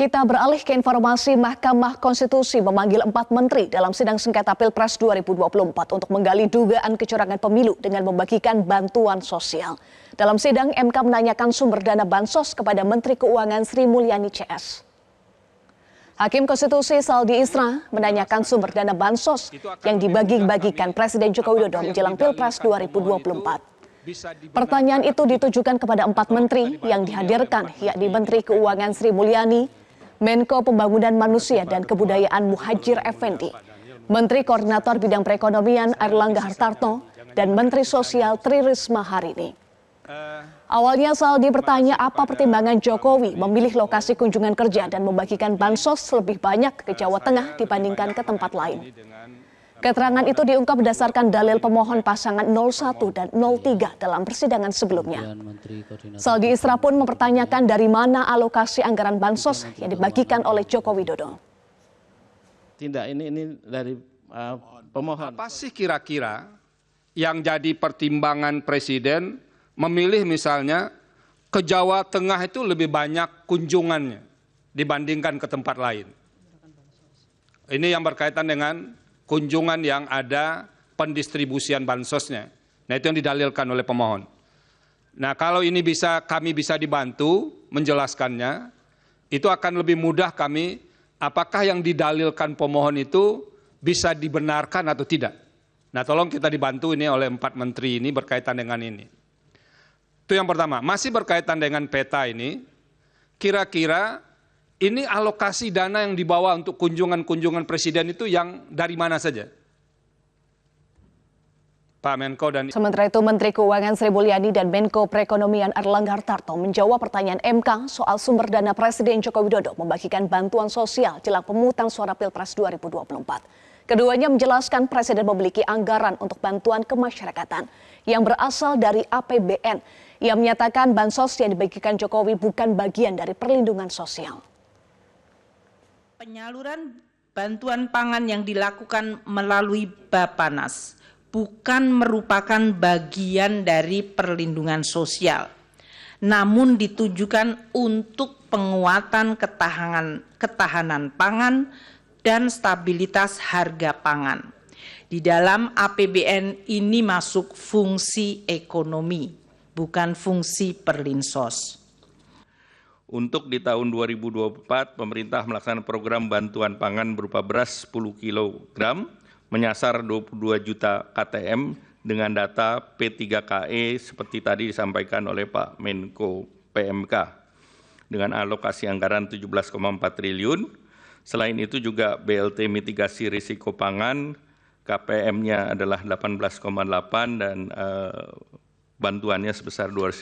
Kita beralih ke informasi Mahkamah Konstitusi memanggil 4 menteri dalam sidang sengketa Pilpres 2024 untuk menggali dugaan kecurangan pemilu dengan membagikan bantuan sosial. Dalam sidang, MK menanyakan sumber dana bansos kepada Menteri Keuangan Sri Mulyani CS. Hakim Konstitusi Saldi Isra menanyakan sumber dana bansos yang dibagi-bagikan Presiden Joko Widodo menjelang Pilpres 2024. Pertanyaan itu ditujukan kepada 4 menteri yang dihadirkan, yakni Menteri Keuangan Sri Mulyani, Menko Pembangunan Manusia dan Kebudayaan Muhadjir Effendi, Menteri Koordinator Bidang Perekonomian Airlangga Hartarto, dan Menteri Sosial Tri Risma Harini. Awalnya Saldi bertanya apa pertimbangan Jokowi memilih lokasi kunjungan kerja dan membagikan bansos lebih banyak ke Jawa Tengah dibandingkan ke tempat lain. Keterangan itu diungkap berdasarkan dalil pemohon pasangan 01 dan 03 dalam persidangan sebelumnya. Saldi Isra pun mempertanyakan dari mana alokasi anggaran bansos yang dibagikan oleh Joko Widodo. Tidak, ini dari pemohon. Apa sih kira-kira yang jadi pertimbangan Presiden memilih misalnya ke Jawa Tengah itu lebih banyak kunjungannya dibandingkan ke tempat lain? Ini yang berkaitan dengan kunjungan yang ada pendistribusian bansosnya. Nah, itu yang didalilkan oleh pemohon. Nah, kalau ini kami bisa dibantu menjelaskannya, itu akan lebih mudah kami apakah yang didalilkan pemohon itu bisa dibenarkan atau tidak. Nah, tolong kita dibantu ini oleh 4 menteri ini berkaitan dengan ini. Itu yang pertama. Masih berkaitan dengan peta ini, kira-kira ini alokasi dana yang dibawa untuk kunjungan-kunjungan Presiden itu yang dari mana saja? Pak Menko dan... Sementara itu Menteri Keuangan Sri Mulyani dan Menko Perekonomian Airlangga Hartarto menjawab pertanyaan MK soal sumber dana Presiden Joko Widodo membagikan bantuan sosial jelang pemungutan suara Pilpres 2024. Keduanya menjelaskan Presiden memiliki anggaran untuk bantuan kemasyarakatan yang berasal dari APBN. Ia menyatakan bansos yang dibagikan Jokowi bukan bagian dari perlindungan sosial. Penyaluran bantuan pangan yang dilakukan melalui Bappenas bukan merupakan bagian dari perlindungan sosial, namun ditujukan untuk penguatan ketahanan pangan dan stabilitas harga pangan. Di dalam APBN ini masuk fungsi ekonomi, bukan fungsi perlinsos. Untuk di tahun 2024, pemerintah melaksanakan program bantuan pangan berupa beras 10 kg, menyasar 22 juta KTM dengan data P3KE seperti tadi disampaikan oleh Pak Menko PMK, dengan alokasi anggaran 17,4 triliun. Selain itu juga BLT mitigasi risiko pangan, KPM-nya adalah 18,8 dan bantuannya sebesar 200